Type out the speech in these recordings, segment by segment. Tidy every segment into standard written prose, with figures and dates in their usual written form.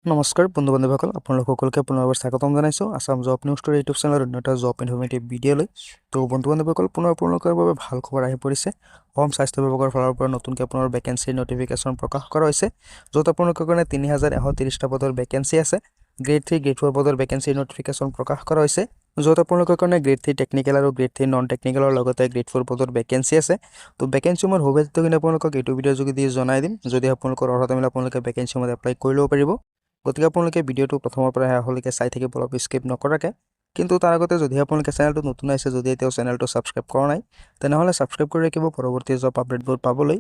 নমস্কাৰ বন্ধু বান্ধৱীসকল আপোনালোক সকলোকে পুনৰবাৰ স্বাগতম জনাইছোঁ আসাম জব নিউজ টোৰ ইউটিউব চেনেলৰ অন্য এটা জব ইনফৰ্মেটিভ ভিডিঅ'লৈ। তো বন্ধু বান্ধৱীসকল পুনৰ আপোনালোকৰ বাবে ভাল খবৰ আহি পৰিছে। অসম স্বাস্থ্য বিভাগৰ ফালৰ পৰা নতুনকৈ আপোনাৰ ভেকেঞ্চিৰ নটিফিকেশ্যন প্ৰকাশ কৰা হৈছে, য'ত আপোনালোকৰ কাৰণে 3130টা পদৰ ভেকেঞ্চি আছে। গ্ৰেড 3 গ্ৰেড 4 পদৰ ভেকেঞ্চিৰ নটিফিকেশ্যন প্ৰকাশ কৰা হৈছে, য'ত আপোনালোকৰ কাৰণে গ্ৰেড 3 টেকনিকেল আৰু গ্ৰেড 3 নন টেকনিকেলৰ লগতে গ্ৰেড 4 পদৰ ভেকেঞ্চি আছে। তো ভেকেঞ্চিসমূহৰ সুবিধাখিনি আপোনালোকক এইটো ভিডিঅ'ৰ যোগেদি জনাই দিম। যদি আপোনালোকৰ অৰ্হতা মিলে আপোনালোকে ভেকেঞ্চিসমূহত এপ্লাই কৰি ল'ব পাৰিব। গতিকে আপোনালোকে ভিডিঅ'টো প্ৰথমৰ পৰা শেষলৈকে চাই থাকিব, অলপ স্কিপ নকৰাকৈ। কিন্তু তাৰ আগতে যদি আপোনালোকে চেনেলটো নতুন আছে, যদি এতিয়াও চেনেলটো ছাবস্ক্ৰাইব কৰা নাই, তেনেহ'লে ছাবস্ক্ৰাইব কৰি ৰাখিব পৰৱৰ্তী জব আপডেটবোৰ পাবলৈ।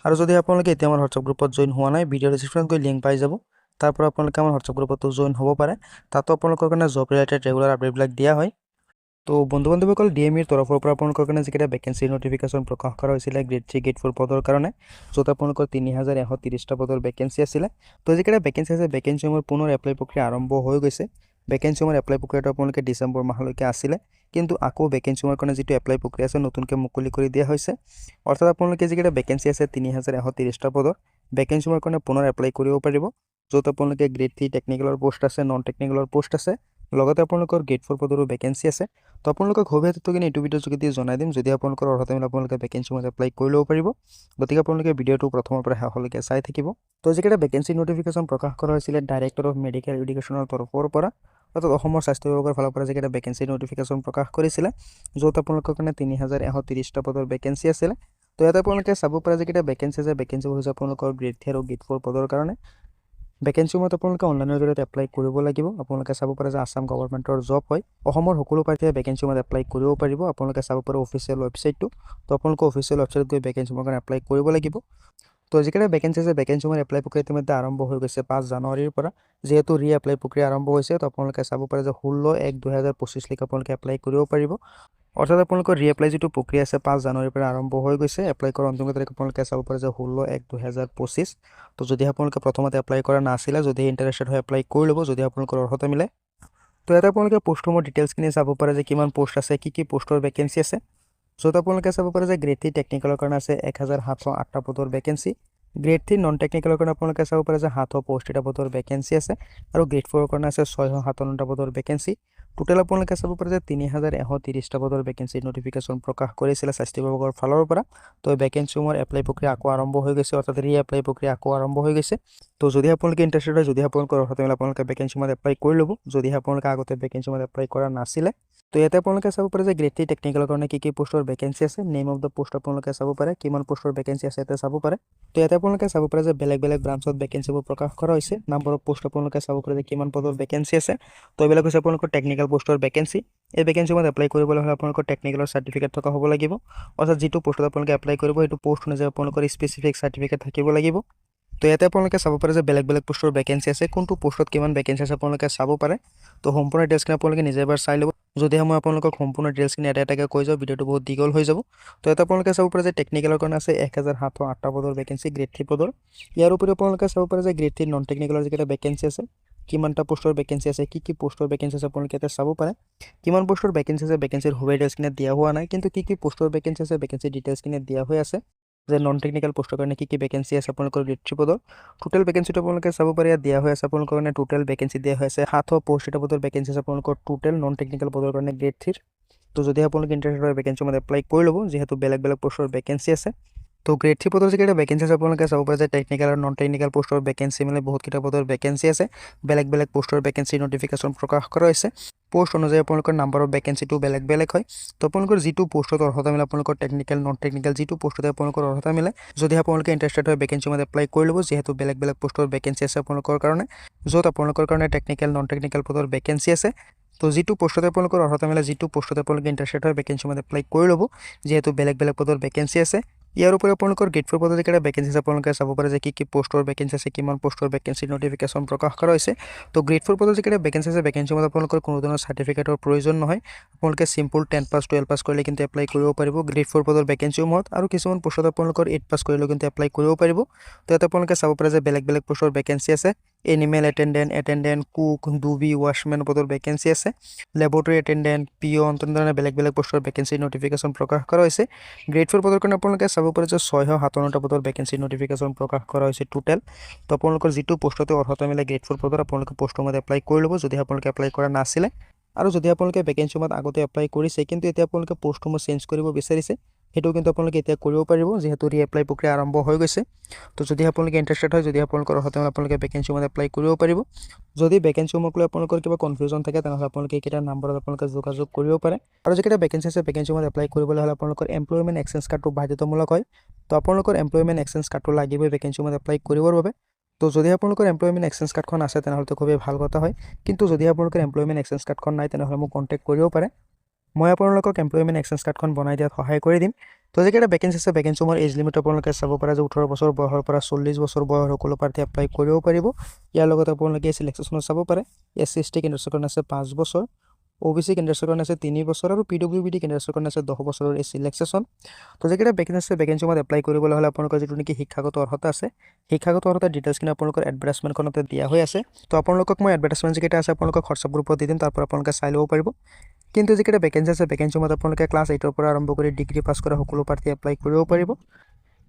আৰু যদি আপোনালোকে এতিয়া আমাৰ হোৱাটছআপ গ্ৰুপত জইন হোৱা নাই, ভিডিঅ' ডিছক্ৰিপশ্যনত গৈ লিংক পাই যাব। তাৰ পৰা আপোনালোকে আমাৰ হোৱাটছআপ গ্ৰুপতো জইন হ'ব পাৰে। তাতো আপোনালোকৰ কাৰণে জব ৰিলেটেড ৰেগুলাৰ আপডেটবিলাক দিয়া হয়। তো বন্ধু বান্ধৱীসকল, DMEৰ তৰফৰ পৰা আপোনালোকৰ কাৰণে যিকেইটা ভেকেঞ্চিৰ নটিফিকেশ্যন প্ৰকাশ কৰা হৈছিলে গ্ৰেড 3 গ্ৰেড 4 পদৰ কাৰণে, য'ত আপোনালোকৰ 3130টা পদৰ ভেকেঞ্চি আছিলে। তো যিকেইটা ভেকেঞ্চি আছে, ভেকেঞ্চিসমূহৰ পুনৰ এপ্লাই প্ৰক্ৰিয়া আৰম্ভ হৈ গৈছে। ভেকেঞ্চিসমূহৰ এপ্লাই প্ৰক্ৰিয়াটো আপোনালোকে ডিচেম্বৰ মাহলৈকে আছিলে, কিন্তু আকৌ ভেকেঞ্চিসমূহৰ কাৰণে যিটো এপ্লাই প্ৰক্ৰিয়া আছে নতুনকৈ মুকলি কৰি দিয়া হৈছে। অৰ্থাৎ আপোনালোকে যিকেইটা ভেকেঞ্চি আছে 3130টা পদৰ ভেকেঞ্চিসমূহৰ কাৰণে পুনৰ এপ্লাই কৰিব পাৰিব, য'ত আপোনালোকে গ্ৰেড 3 টেকনিকেলৰ পোষ্ট আছে, নন টেকনিকেলৰ পোষ্ট আছে, লগতে আপোনালোকৰ গ্ৰেড 4 পদৰো ভেকেঞ্চি আছে। তো আপোনালোকক সুবিধাটোখিনি এইটো ভিডিঅ'ৰ যোগেদি জনাই দিম। যদি আপোনালোকৰ অৰ্হতা মিলে আপোনালোকে ভেকেঞ্চিসমূহত এপ্লাই কৰি ল'ব পাৰিব। গতিকে আপোনালোকে ভিডিঅ'টো প্ৰথমৰ পৰা শেষলৈকে চাই থাকিব। তো যিকেইটা ভেকেঞ্চি নটিফিকেশ্যন প্ৰকাশ কৰা হৈছিলে ডাইৰেক্টৰ অফ মেডিকেল এডুকেশ্যনৰ তৰফৰ পৰা, অৰ্থাৎ অসমৰ স্বাস্থ্য বিভাগৰ ফালৰ পৰা যিকেইটা ভেকেঞ্চি নটিফিকেশ্যন প্ৰকাশ কৰিছিলে, য'ত আপোনালোকৰ কাৰণে 3130টা পদৰ ভেকেঞ্চি আছিলে। তো ইয়াতে আপোনালোকে চাব পাৰে যিকেইটা ভেকেঞ্চি আছে, ভেকেঞ্চিবোৰ হৈছে আপোনালোকৰ গ্ৰেড 3 আৰু গ্ৰেড 4 পদৰ কাৰণে। ভেকেঞ্চিসমূহত আপোনালোকে অনলাইনৰ জৰিয়তে এপ্লাই কৰিব লাগিব। আপোনালোকে চাব পাৰে যে আসাম গভৰ্ণমেণ্টৰ জব হয়। অসমৰ সকলো প্ৰাৰ্থীয়ে ভেকেঞ্চিসমূহত এপ্লাই কৰিব পাৰিব। আপোনালোকে চাব পাৰে অফিচিয়েল ৱেবছাইটটো। তো আপোনালোকে অফিচিয়েল ৱেবছাইটত গৈ ভেকেঞ্চিসমূহৰ কাৰণে এপ্লাই কৰিব লাগিব। তো যিকেইটা ভেকেঞ্চি আছে, ভেকেঞ্চিসমূহৰ এপ্লাই প্ৰক্ৰিয়া ইতিমধ্যে আৰম্ভ হৈ গৈছে 5 জানুৱাৰীৰ পৰা। যিহেতু এপ্লাই প্ৰক্ৰিয়া আৰম্ভ হৈছে, তো আপোনালোকে চাব পাৰে যে 16/1/2025 আপোনালোকে এপ্লাই কৰিব পাৰিব। অৰ্থাৎ আপোনালোকৰ এপ্লাই যিটো প্ৰক্ৰিয়া আছে 5 জানুৱাৰীৰ পৰা আৰম্ভ হৈ গৈছে। এপ্লাই কৰাৰ অন্তিম তাৰিখ আপোনালোকে চাব পাৰে যে 16/1/2025। তো যদি আপোনালোকে প্ৰথমতে এপ্লাই কৰা নাছিলে, যদি ইণ্টাৰেষ্টেড হয় এপ্লাই কৰি ল'ব, যদি আপোনালোকৰ অৰ্হতা মিলে। তো ইয়াতে আপোনালোকে পোষ্টসমূহৰ ডিটেইলছখিনি চাব পাৰে যে কিমান পোষ্ট আছে, কি পোষ্টৰ ভেকেঞ্চি আছে। য'ত আপোনালোকে চাব পাৰে যে গ্ৰেড 3 টেকনিকেলৰ কাৰণে আছে 1708টা পদৰ ভেকেঞ্চি। গ্ৰেড 3 নন টেকনিকেলৰ কাৰণে আপোনালোকে চাব পাৰে যে 765টা পদৰ ভেকেঞ্চি আছে। আৰু গ্ৰেড 4ৰ কাৰণে আছে 657টা পদৰ ভেকেঞ্চি। টোটেল আপোনালোকে চাব পাৰে যে 3130টা পদৰ ভেকেঞ্চিৰ নটিফিকেশ্যন প্ৰকাশ কৰিছিলে স্বাস্থ্য বিভাগৰ ফালৰ পৰা। তো ভেকেঞ্চিসমূহৰ এপ্লাই প্ৰক্ৰিয়া আকৌ আৰম্ভ হৈ গৈছে, অৰ্থাৎ এপ্লাই প্ৰক্ৰিয়া আকৌ আৰম্ভ হৈ গৈছে। তো যদি আপোনালোকে ইণ্টাৰেষ্টেড হয়, যদি আপোনালোকৰ অৰ্হতা মিলে, আপোনালোকে ভেকেঞ্চিসমূহত এপ্লাই কৰি ল'ব, যদি আপোনালোকে আগতে ভেকেঞ্চিসমূহত এপ্লাই কৰা নাছিলে। তো ইয়াতে আপোনালোকে চাব পাৰে যে গ্ৰেড 3 টেকনিকেলৰ কাৰণে কি পোষ্টৰ ভেকেঞ্চি আছে, নেম অফ দ্য পোষ্ট আপোনালোকে চাব পাৰে, কিমান পোষ্টৰ ভেকেঞ্চি আছে ইয়াতে চাব পাৰে। তো ইয়াতে আপোনালোকে চাব পাৰে যে বেলেগ বেলেগ ব্ৰাঞ্চত ভেকেঞ্চিবোৰ প্ৰকাশ কৰা হৈছে। নাম্বাৰ অফ পোষ্ট আপোনালোকে চাব পাৰে যে কিমান পদৰ ভেকেঞ্চি আছে। তো এইবিলাক হৈছে আপোনালোকৰ টেকনিকেল পোষ্টৰ ভেকেঞ্চি। এই ভেকেঞ্চিসমূহত এপ্লাই কৰিবলৈ হ'লে আপোনালোকৰ টেকনিকেলৰ চাৰ্টিফিকেট থকা হ'ব লাগিব। অৰ্থাৎ যিটো পোষ্টত আপোনালোকে এপ্লাই কৰিব, সেইটো পোষ্ট অনুযায়ী আপোনালোকৰ স্পেচিফিক চাৰ্টিফিকেট থাকিব লাগিব। তো ইয়াতে আপোনালোকে চাব পাৰে যে বেলেগ বেলেগ পোষ্টৰ ভেকেঞ্চি আছে, কোনটো পোষ্টত কিমান ভেকেঞ্চি আছে আপোনালোকে চাব পাৰে। তো সম্পূৰ্ণ ডিটেইলছখিনি আপোনালোকে নিজে এবাৰ চাই ল'ব। যদিহে মই আপোনালোকক সম্পূৰ্ণ ডিটেইলছখিনি এটা এটাকৈ কৈ যাওঁ, ভিডিঅ'টো বহুত দীঘল হৈ যাব। তো ইয়াতে আপোনালোকে চাব পাৰে যে টেকনিকেলৰ কাৰণে আছে 1708টা পদৰ ভেকেঞ্চি, গ্ৰেড 3 পদৰ। ইয়াৰ উপৰিও আপোনালোকে চাব পাৰে যে গ্ৰেড 3 নন টেকনিকেলৰ যিকেইটা ভেকেঞ্চি আছে, কিমানটা পোষ্টৰ ভেকেঞ্চি আছে, কি পোষ্টৰ ভেকেঞ্চি আছে আপোনালোকে ইয়াতে চাব পাৰে। কিমান পোষ্টৰ ভেকেঞ্চি আছে, ভেকেঞ্চিৰ ডিটেইলছখিনি দিয়া হোৱা নাই, কিন্তু কি পোষ্টৰ ভেকেঞ্চি আছে, ভেকেঞ্চিৰ ডিটেইলছখিনি দিয়া হৈ আছে। যে নন টেকনিকেল পোষ্টৰ কাৰণে কি ভেকেঞ্চি আছে আপোনালোকৰ গ্ৰেড 3 পদৰ। টোটেল ভেকেঞ্চিটো আপোনালোকে চাব পাৰে, ইয়াত দিয়া হৈ আছে আপোনালোকৰ কাৰণে টোটেল ভেকেঞ্চি দিয়া হৈ আছে 765টা পদৰ ভেকেঞ্চি আছে আপোনালোকৰ টোটেল নন টেকনিকেল পদৰ কাৰণে গ্ৰেড 3। তো যদি আপোনালোকে ইণ্টাৰেষ্টেড হয় ভেকেঞ্চিসমূহত এপ্লাই কৰি ল'ব, যিহেতু বেলেগ বেলেগ পোষ্টৰ ভেকেঞ্চি আছে। তো গ্ৰেড 3 পদৰ যিকেইটা ভেকেঞ্চি আছে আপোনালোকে চাব পাৰে যে টেকনিকেল আৰু নন টেকনিকেল পোষ্টৰ ভেকেঞ্চি মিলে বহুতকেইটা পদৰ ভেকেঞ্চি আছে। বেলেগ বেলেগ পোষ্টৰ ভেকেঞ্চি নটিফিকেশ্যন প্ৰকাশ কৰা হৈছে। পোষ্ট অনুযায়ী আপোনালোকৰ নাম্বাৰ অফ ভেকেঞ্চিটো বেলেগ বেলেগ হয়। তো আপোনালোকৰ যিটো পোষ্টত অৰ্হতা মিলে, আপোনালোকৰ টেকনিকেল নন টেকনিকেল যিটো পোষ্টতে আপোনালোকৰ অৰ্হতা মিলে, যদি আপোনালোকে ইণ্টাৰেষ্টেড হয় ভেকেঞ্চিসমূহত এপ্লাই কৰি ল'ব, যিহেতু বেলেগ বেলেগ পোষ্টৰ ভেকেঞ্চি আছে আপোনালোকৰ কাৰণে, য'ত আপোনালোকৰ কাৰণে টেকনিকেল নন টেকনিকেল পদৰ ভেকেঞ্চি আছে। তো যিটো পোষ্টতে আপোনালোকৰ অৰ্হতা মিলে, যিটো পোষ্টতে আপোনালোকে ইণ্টাৰেষ্টেড হয় ভেকেঞ্চিসমূহত এপ্লাই কৰি ল'ব, যিহেতু বেলেগ বেলেগ পদৰ ভেকেঞ্চি আছে। ইয়াৰ উপৰি আপোনালোকৰ গ্ৰেড 4 পদৰ যিকেইটা ভেকেঞ্চি আছে আপোনালোকে চাব পাৰে যে কি পোষ্টৰ ভেকেঞ্চি আছে, কিমান পোষ্টৰ ভেকেঞ্চিৰ নটিফিকেশ্যন প্ৰকাশ কৰা হৈছে। তো গ্ৰেড 4 পদৰ যিকেইটা ভেকেঞ্চি আছে, ভেকেঞ্চিসমূহত আপোনালোকৰ কোনো ধৰণৰ চাৰ্টিফিকেটৰ প্ৰয়োজন নহয়। আপোনালোকে চিম্পল 10 পাছ 12 পাছ কৰিলে কিন্তু এপ্লাই কৰিব পাৰিব গ্ৰেড 4 পদৰ ভেকেঞ্চিসমূহত। আৰু কিছুমান পোষ্টত আপোনালোকৰ 8 পাছ কৰিলেও কিন্তু এপ্লাই কৰিব পাৰিব। তো ইয়াতে আপোনালোকে চাব পাৰে যে বেলেগ বেলেগ পোষ্টৰ ভেকেঞ্চি আছে। এনিমেল এটেণ্ডেণ্ট কুক ডুবি ৱাছমেন পদৰ ভেকেঞ্চি আছে লেবৰেটৰী এটেণ্ডেণ্ট পিঅন তেনেধৰণে বেলেগ বেলেগ পোষ্টৰ ভেকেঞ্চি নটিফিকেশ্যন প্ৰকাশ কৰা হৈছে গ্ৰেড 4 পদৰ কাৰণে আপোনালোকে চাব পাৰে যে 657টা পদৰ ভেকেঞ্চি নটিফিকেশ্যন প্ৰকাশ কৰা হৈছে টোটেল তো আপোনালোকৰ যিটো পোষ্টতে অৰ্হতা মিলে গ্ৰেড 4 পদৰ আপোনালোকে পোষ্টৰ মতে এপ্লাই কৰি ল'ব যদি আপোনালোকে এপ্লাই কৰা নাছিলে আৰু যদি আপোনালোকে ভেকেঞ্চি মত আগতে এপ্লাই কৰিছে কিন্তু এতিয়া আপোনালোকে পোষ্টসমূহ চেঞ্জ কৰিব বিচাৰিছে সেইটো কিন্তু আপোনালোকে এতিয়া কৰিব পাৰিব যেহেতু ৰিএপ্লাই প্ৰক্ৰিয়া আৰম্ভ হৈ গৈছে তো যদি আপোনালোকে ইণ্টাৰেষ্টেড হয় যদি আপোনালোকৰ অৰ্হতা মিলে আপোনালোকে ভেকেঞ্চি মত এপ্লাই কৰিব পাৰিব যদি ভেকেঞ্চিসমূহক লৈ আপোনালোকৰ কিবা কনফিউজন থাকে তেনেহ'লে আপোনালোকে এইকেইটা নম্বৰত আপোনালোকে যোগাযোগ কৰিব পাৰে আৰু যিকেইটা ভেকেঞ্চি আছে ভেকেঞ্চিসমূহত এপ্লাই কৰিবলৈ হ'লে আপোনালোকৰ এমপ্লয়মেণ্ট এক্সচেঞ্জ কাৰ্ডটো বাধ্যতামূলক হয় তো আপোনালোকৰ এমপ্লয়মেণ্ট এক্সচেঞ্জ কাৰ্ডটো লাগিবই ভেকেঞ্চিসমূহত এপ্লাই কৰিবৰ বাবে তো যদি আপোনালোকৰ এমপ্লয়মেণ্ট এক্সচেঞ্জ কাৰ্ডখন আছে তেনেহ'লে খুবেই ভাল কথা হয় কিন্তু যদি আপোনালোকৰ এমপ্লয়মেণ্ট এক্সচেঞ্জ কাৰ্ডখন নাই তেনেহ'লে মোক কণ্টেক্ট কৰিব পাৰে মই আপোনালোকক এমপ্লয়মেণ্ট এক্সচেঞ্জ কাৰ্ডখন বনাই দিয়াত সহায় কৰি দিম তো যিকেইটা ভেকেঞ্চি আছে ভেকেঞ্চিসমূহৰ এজ লিমিট আপোনালোকে চাব পাৰে যে 18 বছৰ বয়সৰ পৰা 40 বছৰ বয়সৰ সকলো প্ৰাৰ্থী এপ্লাই কৰিব পাৰিব ইয়াৰ লগতে আপোনালোকে চিলেকশ্যনত চাব পাৰে এছচি এছটি কেন্দ্ৰসকৰণ আছে 5 বছৰ OBC কেন্দ্ৰসকৰণ আছে 3 বছৰ আৰু PWBD কেন্দ্ৰসকৰণ আছে 10 বছৰৰ এই চিলেকশ্যন তো যিকেইটা ভেকেঞ্চি আছে ভেকেঞ্চিসমূহত এপ্লাই কৰিবলৈ হ'লে আপোনালোকৰ যিটো নেকি শিক্ষাগত অৰ্হতা আছে শিক্ষাগত অৰ্হতাৰ ডিটেইলছখিনি আপোনালোকৰ এডভাৰটাইজমেণ্টখনতে দিয়া হৈ আছে তো আপোনালোকক মই এডভাৰটাইজমেণ্ট যিকেইটা আছে আপোনালোকক হোৱাটছআপ গ্ৰুপত দি দিম তাৰ পৰা আপোনালোকে চাই ল'ব পাৰিব কিন্তু যিকেইটা ভেকেঞ্চি আছে ভেকেঞ্চিসমূহত আপোনালোকে ক্লাছ 8ৰ পৰা আৰম্ভ কৰি ডিগ্ৰী পাছ কৰা সকলো প্ৰাৰ্থী এপ্লাই কৰিব পাৰিব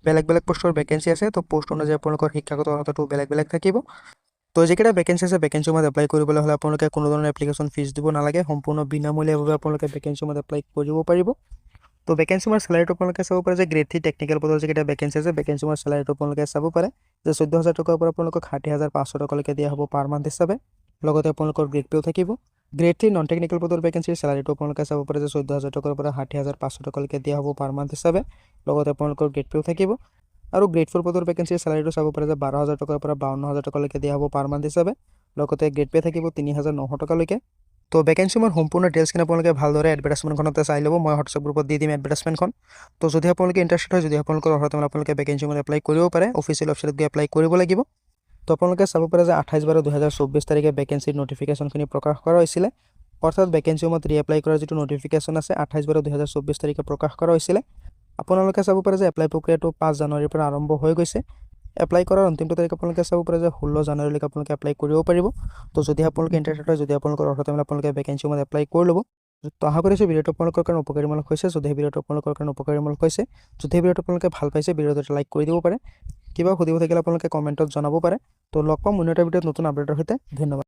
বেলেগ বেলেগ পোষ্টৰ ভেকেঞ্চি আছে তো পোষ্ট অনুযায়ী আপোনালোকৰ শিক্ষাগত অৰ্হতাটো বেলেগ বেলেগ থাকিব তো যিকেইটা ভেকেঞ্চি আছে ভেকেঞ্চিসমূহত এপ্লাই কৰিবলৈ হ'লে আপোনালোকে কোনো ধৰণৰ এপ্লিকেশ্যন ফিজ দিব নালাগে সম্পূৰ্ণ বিনামূলীয়াভাৱে আপোনালোকে ভেকেঞ্চিসমূহত এপ্লাই কৰিব পাৰিব তো ভেকেঞ্চিসমূহৰ চেলাৰীটো আপোনালোকে চাব পাৰে যে গ্ৰেড 3 টেকনিকেল পদৰ যিকেইটা ভেকেঞ্চি আছে ভেকেঞ্চিসমূহৰ চেলাৰীটো আপোনালোকে চাব পাৰে যে 14000 টকাৰ পৰা আপোনালোকক 60500 টকালৈকে দিয়া হ'ব পাৰ মান্থ হিচাপে লগতে আপোনালোকৰ গ্ৰেড পেও থাকিব গ্ৰেড 3 নন টেকনিকেল পদৰ ভেকেঞ্চিৰ চেলাৰীটো আপোনালোকে চাব পাৰে যে 14000 টকাৰ পৰা 60500 টকালৈকে দিয়া হ'ব পাৰ মান্থ হিচাপে লগতে আপোনালোকৰ গ্ৰেড পেও থাকিব আৰু গ্ৰেড 4 পদৰ ভেকেঞ্চিৰ চেলাৰীটো চাব পাৰে যে 12000 টকাৰ পৰা 52000 টকালৈকে দিয়া হ'ব পাৰ মান্থ হিচাপে লগতে গ্ৰেড পে থাকিব 3900 টকালৈকে তো ভেকেঞ্চিৰ সম্পূৰ্ণ ডিটেইলছখিনি আপোনালোকে ভালদৰে এডভাৰটাইজমেণ্টখনতে চাই ল'ব মই হোৱাটছআপ গ্ৰুপত দি দিম এডভাৰটাইজমেণ্টখন তো যদি আপোনালোকে ইণ্টাৰেষ্টেড হয় যদি আপোনালোকৰ অৰ্হতা মিলে আপোনালোকে ভেকেঞ্চিসমূহত এপ্লাই কৰিব পাৰে অফিচিয়েল ৱেবছাইটত গৈ এপ্লাই কৰিব লাগিব তো আপোনালোকে চাব পাৰে যে 28/12/2024 তাৰিখে ভেকেঞ্চিৰ নটিফিকেশ্যনখিনি প্ৰকাশ কৰা হৈছিলে অৰ্থাৎ ভেকেঞ্চিসমূহত ৰিএপ্লাই কৰাৰ যিটো নটিফিকেশ্যন আছে 28/12/2024 তাৰিখে প্ৰকাশ কৰা হৈছিলে আপোনালোকে চাব পাৰে যে এপ্লাই প্ৰক্ৰিয়াটো 5 জানুৱাৰীৰ পৰা আৰম্ভ হৈ গৈছে এপ্লাই কৰাৰ অন্তিমটো তাৰিখ আপোনালোকে চাব পাৰে যে 16 জানুৱাৰীলৈকে আপোনালোকে এপ্লাই কৰিব পাৰিব তো যদি আপোনালোকে ইণ্টাৰেষ্টেড হয় যদি আপোনালোকৰ অৰ্হতা মিলে আপোনালোকে ভেকেঞ্চিসমূহত এপ্লাই কৰি ল'ব তো আশা কৰিছোঁ ভিডিঅ'টো আপোনালোকৰ কাৰণে উপকাৰীমূলক হৈছে যদি ভিডিঅ'টো আপোনালোকৰ কাৰণে উপকাৰীমূলক হৈছে যদি ভিডিঅ'টো আপোনালোকে ভাল পাইছে ভিডিঅ'টো লাইক কৰি দিব পাৰে কিবা সুধিব থাকিলে আপোনালোকে কমেণ্টত জনাব পাৰে তো লগ পাম অন্য এটা ভিডিঅ'ত নতুন আপডেটৰ সৈতে ধন্যবাদ